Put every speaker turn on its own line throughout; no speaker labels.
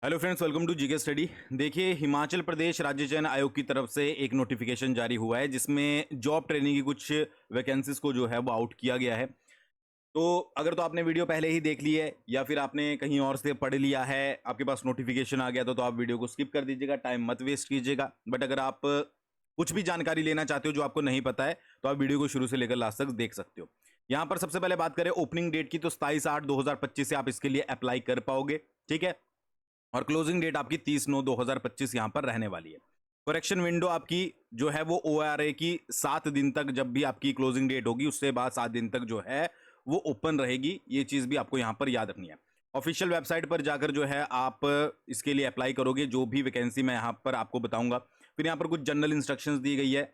Hello friends, welcome to GK study. देखिए, हिमाचल प्रदेश राज्य चयन आयोग की तरफ से एक नोटिफिकेशन जारी हुआ है जिसमें जॉब ट्रेनिंग की कुछ वैकेंसीज को जो है वो आउट किया गया है। तो अगर तो आपने वीडियो पहले ही देख ली है या फिर आपने कहीं और से पढ़ लिया है, आपके पास नोटिफिकेशन आ गया तो आप वीडियो को स्किप कर दीजिएगा, टाइम मत वेस्ट कीजिएगा। बट अगर आप कुछ भी जानकारी लेना चाहते हो जो आपको नहीं पता है तो आप वीडियो को शुरू से लेकर लास्ट तक देख सकते हो। यहाँ पर सबसे पहले बात करें ओपनिंग डेट की, तो 27/8/2025 से आप इसके लिए अप्लाई कर पाओगे। ठीक है, और क्लोजिंग डेट आपकी 30/9/2025 यहां पर रहने वाली है। करेक्शन विंडो आपकी जो है वो ORA की 7 दिन तक, जब भी आपकी क्लोजिंग डेट होगी उससे बाद 7 दिन तक जो है वो ओपन रहेगी। ये चीज भी आपको यहां पर याद रखनी है। ऑफिशियल वेबसाइट पर जाकर जो है आप इसके लिए अप्लाई करोगे, जो भी वैकेंसी मैं यहां पर आपको बताऊंगा। फिर यहां पर कुछ जनरल इंस्ट्रक्शंस दी गई है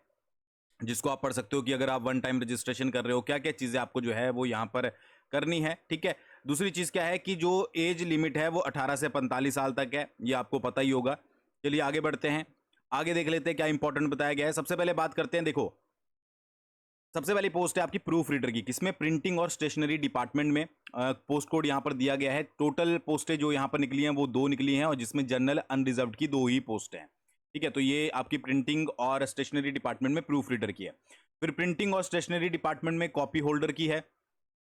जिसको आप पढ़ सकते हो कि अगर आप वन टाइम रजिस्ट्रेशन कर रहे हो क्या क्या चीजें आपको जो है वो यहाँ पर करनी है। ठीक है, दूसरी चीज क्या है कि जो एज लिमिट है वो 18 से 45 साल तक है, ये आपको पता ही होगा। चलिए आगे बढ़ते हैं, आगे देख लेते हैं क्या इंपॉर्टेंट बताया गया है। सबसे पहले बात करते हैं, देखो सबसे पहली पोस्ट है आपकी प्रूफ रीडर की, किसमें प्रिंटिंग और स्टेशनरी डिपार्टमेंट में। पोस्ट कोड यहाँ पर दिया गया है। टोटल पोस्टें जो यहाँ पर निकली हैं वो 2 निकली हैं और जिसमें जनरल अनरिजर्व की 2 ही पोस्ट हैं। ठीक है, तो ये आपकी प्रिंटिंग और स्टेशनरी डिपार्टमेंट में प्रूफ रीडर की है। फिर प्रिंटिंग और स्टेशनरी डिपार्टमेंट में कॉपी होल्डर की है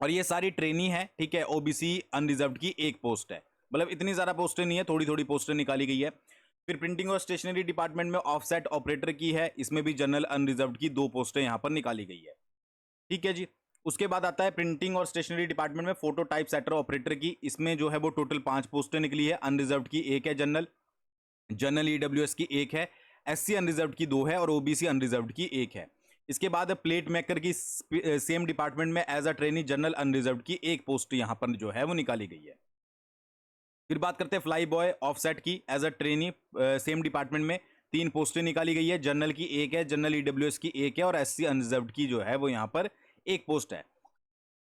और ये सारी ट्रेनी है। ठीक है, OBC अनरिजर्व की 1 पोस्ट है, मतलब इतनी ज्यादा पोस्टें नहीं है, थोड़ी थोड़ी पोस्टें निकाली गई है। फिर प्रिंटिंग और स्टेशनरी डिपार्टमेंट में ऑफसेट ऑपरेटर की है, इसमें भी जनरल अनरिजर्व की 2 पोस्टें यहां पर निकाली गई है। ठीक है जी। उसके बाद आता है प्रिंटिंग और स्टेशनरी डिपार्टमेंट में फोटो टाइप सेटर ऑपरेटर की, इसमें जो है वो टोटल 5 पोस्टें निकली है। अनरिजर्व की 1 है, जनरल जनरल EWS की 1 है, SC अनरिजर्व की 2 है और OBC अनरिजर्व की 1 है। इसके बाद प्लेट मेकर की सेम डिपार्टमेंट में as a trainee general unreserved की 1 पोस्ट यहां पर जो है वो निकाली गई है। फिर बात करते हैं फ्लाई बॉय ऑफसेट की, as a trainee same department में 3 पोस्टें निकाली गई है। जनरल की 1 है, जनरल EWS की 1 है और SC अनरिजर्व की जो है वो यहां पर 1 पोस्ट है।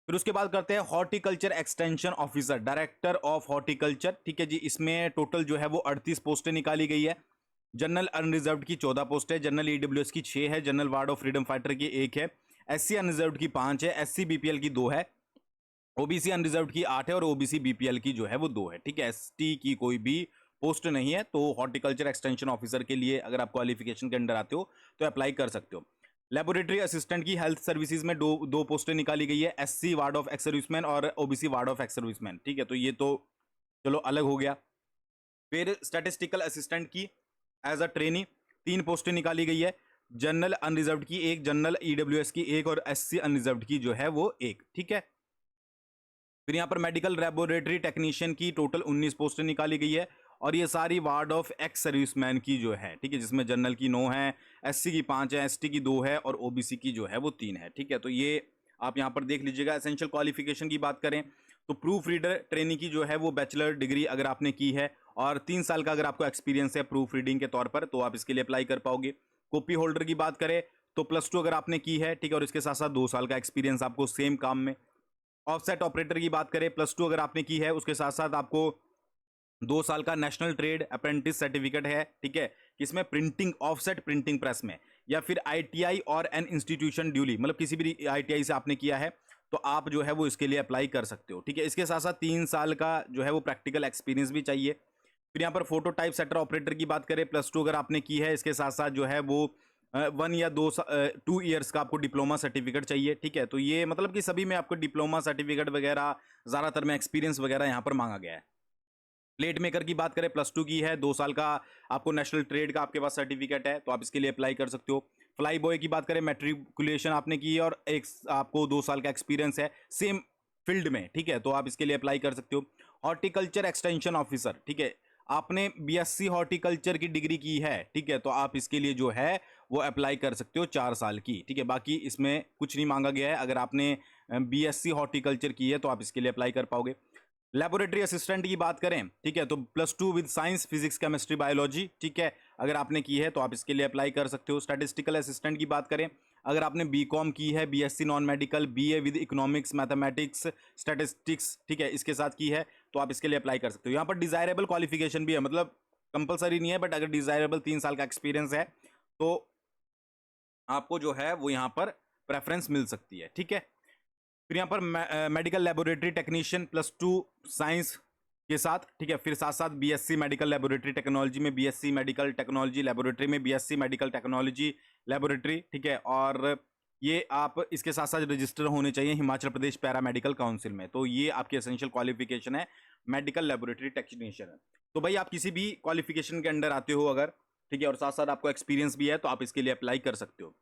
फिर उसके बाद करते हैं horticulture extension officer, director of horticulture. ठीक है जी, इसमें टोटल जो है वो 38 पोस्टें निकाली गई है। जनरल अनरिजर्व की 14 पोस्ट है, जनरल EWS की 6 है, general ward of freedom fighter की 1 है, SC अनरिजर्व की 5 है, SC BPL की 2 है, OBC अनरिजर्व की 8 है और OBC BPL की जो है वो 2 है। ठीक है, ST की कोई भी पोस्ट नहीं है। तो हॉर्टिकल्चर एक्सटेंशन ऑफिसर के लिए अगर आप क्वालिफिकेशन के अंडर आते हो तो अप्लाई कर सकते हो। लेबोरेटरी असिस्टेंट की हेल्थ सर्विसेज में दो पोस्टें निकाली गई है, SC ward of ex serviceman और OBC ward of ex serviceman. ठीक है, तो ये तो चलो अलग हो गया। फिर स्टैटिस्टिकल असिस्टेंट की एज अ ट्रेनी 3 पोस्टें निकाली गई है, जनरल अनरिजर्व की 1, जनरल EWS की 1 और SC अनरिजर्व की जो है वो 1। ठीक है, फिर यहाँ पर मेडिकल लेबोरेटरी टेक्नीशियन की टोटल 19 पोस्टें निकाली गई है और ये सारी वार्ड ऑफ एक्स सर्विसमैन की जो है। ठीक है, जिसमें जनरल की 9 है, SC की 5 है, ST की 2 है और OBC की जो है वो 3 है। ठीक है, तो ये आप यहाँ पर देख लीजिएगा। एसेंशियल क्वालिफिकेशन की बात करें तो प्रूफ रीडर ट्रेनिंग की जो है वो बैचलर डिग्री अगर आपने की है और 3 साल का अगर आपको एक्सपीरियंस है प्रूफ रीडिंग के तौर पर तो आप इसके लिए अप्लाई कर पाओगे। कॉपी होल्डर की बात करें तो +2 अगर आपने की है, ठीक है, और इसके साथ साथ 2 साल का एक्सपीरियंस आपको सेम काम में। ऑफसेट ऑपरेटर की बात करें, +2 अगर आपने की है, उसके साथ साथ आपको 2 साल का नेशनल ट्रेड अप्रेंटिस सर्टिफिकेट है। ठीक है, इसमें प्रिंटिंग ऑफसेट प्रिंटिंग प्रेस में या फिर ITI और एन इंस्टीट्यूशन ड्यूली, मतलब किसी भी ITI से आपने किया है तो आप जो है वो इसके लिए अप्लाई कर सकते हो। ठीक है, इसके साथ साथ 3 साल का जो है वो प्रैक्टिकल एक्सपीरियंस भी चाहिए। फिर यहाँ पर फोटो टाइप सेटर ऑपरेटर की बात करें, +2 अगर आपने की है, इसके साथ साथ जो है वो 1 या 2 ईयर्स का आपको डिप्लोमा सर्टिफिकेट चाहिए। ठीक है, तो ये मतलब कि सभी में आपको डिप्लोमा सर्टिफिकेट वगैरह ज़्यादातर में एक्सपीरियंस वगैरह यहाँ पर मांगा गया है। प्लेट मेकर की बात करें, +2 की है, 2 साल का आपको नेशनल ट्रेड का आपके पास सर्टिफिकेट है तो आप इसके लिए अप्लाई कर सकते हो। फ्लाई बॉय की बात करें, मैट्रिकुलेशन आपने की है और एक आपको 2 साल का एक्सपीरियंस है सेम फील्ड में। ठीक है, तो आप इसके लिए अप्लाई कर सकते हो। हॉर्टिकल्चर एक्सटेंशन ऑफिसर, ठीक है, आपने BSc हॉर्टिकल्चर की डिग्री की है, ठीक है, तो आप इसके लिए जो है वो अप्लाई कर सकते हो 4 साल की। ठीक है, बाकी इसमें कुछ नहीं मांगा गया है। अगर आपने BSc हॉर्टिकल्चर की है तो आप इसके लिए अप्लाई कर पाओगे। लेबोरेटरी असिस्टेंट की बात करें, ठीक है, तो +2 with science physics chemistry biology. ठीक है, अगर आपने की है तो आप इसके लिए अप्लाई कर सकते हो। स्टैटिस्टिकल असिस्टेंट की बात करें, अगर आपने BCom की है, BSc non medical, BA with economics mathematics statistics, ठीक है, इसके साथ की है तो आप इसके लिए अप्लाई कर सकते हो। यहाँ पर डिजायरेबल क्वालिफिकेशन भी है, मतलब कंपलसरी नहीं है, बट अगर डिजायरेबल 3 साल का एक्सपीरियंस है तो आपको जो है वो यहाँ पर प्रेफरेंस मिल सकती है। ठीक है, फिर यहाँ पर मेडिकल लेबोरेटरी टेक्नीशियन +2 साइंस के साथ, ठीक है। फिर साथ साथ बीएससी मेडिकल लेबोरेटरी टेक्नोलॉजी में बीएससी मेडिकल टेक्नोलॉजी लेबोरेटरी में बीएससी मेडिकल टेक्नोलॉजी लेबोरेटरी, ठीक है। और ये आप इसके साथ साथ रजिस्टर होने चाहिए Himachal Pradesh para medical council में। तो ये आपकी एसेंशियल क्वालिफिकेशन है मेडिकल लेबोरेटरी टेक्नीशियन। तो भाई आप किसी भी क्वालिफिकेशन के अंडर आते हो अगर, ठीक है, और साथ साथ आपको एक्सपीरियंस भी है, तो आप इसके लिए अप्लाई कर सकते हो।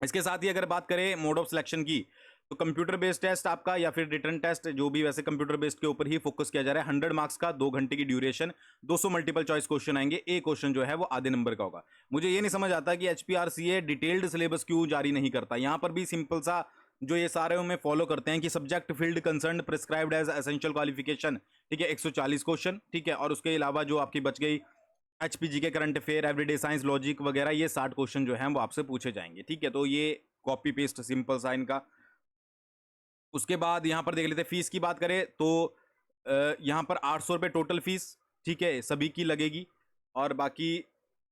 इसके साथ ही अगर बात करें मोड ऑफ सिलेक्शन की, तो कंप्यूटर बेस्ड टेस्ट आपका या फिर रिटर्न टेस्ट, जो भी, वैसे कंप्यूटर बेस्ड के ऊपर ही फोकस किया जा रहा है। 100 मार्क्स का, 2 घंटे की ड्यूरेशन, 200 मल्टीपल चॉइस क्वेश्चन आएंगे। एक क्वेश्चन जो है वो आधे नंबर का होगा। मुझे ये नहीं समझ आता कि एचपीआरसीए डिटेल्ड सिलेबस क्यों जारी नहीं करता। यहाँ पर भी सिंपल सा जो ये सारे में फॉलो करते हैं कि subject field concern prescribed as essential qualification, ठीक है, 140 क्वेश्चन, ठीक है। और उसके अलावा जो आपकी बच गई एचपीजी के current affair, everyday science, logic वगैरह, ये 60 क्वेश्चन जो है वो आपसे पूछे जाएंगे, ठीक है। तो ये कॉपी पेस्ट सिंपल सा इनका। उसके बाद यहाँ पर देख लेते हैं फीस की बात करें तो यहाँ पर 800 रुपये टोटल फीस, ठीक है, सभी की लगेगी। और बाकी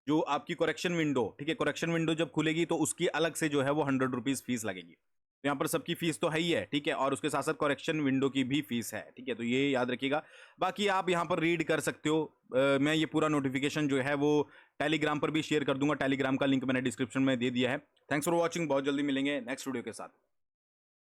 जो आपकी करेक्शन विंडो, ठीक है, करेक्शन विंडो जब खुलेगी तो उसकी अलग से जो है वो 100 रुपीज़ फीस लगेगी। तो यहाँ पर सबकी फीस तो है ही है, ठीक है, और उसके साथ साथ करेक्शन विंडो की भी फीस है, ठीक है। तो ये याद रखिएगा। बाकी आप यहाँ पर रीड कर सकते हो। मैं ये पूरा नोटिफिकेशन जो है वो टेलीग्राम पर भी शेयर कर दूंगा। टेलीग्राम का लिंक मैंने डिस्क्रिप्शन में दे दिया है। Thanks for watching. बहुत जल्दी मिलेंगे नेक्स्ट वीडियो के साथ।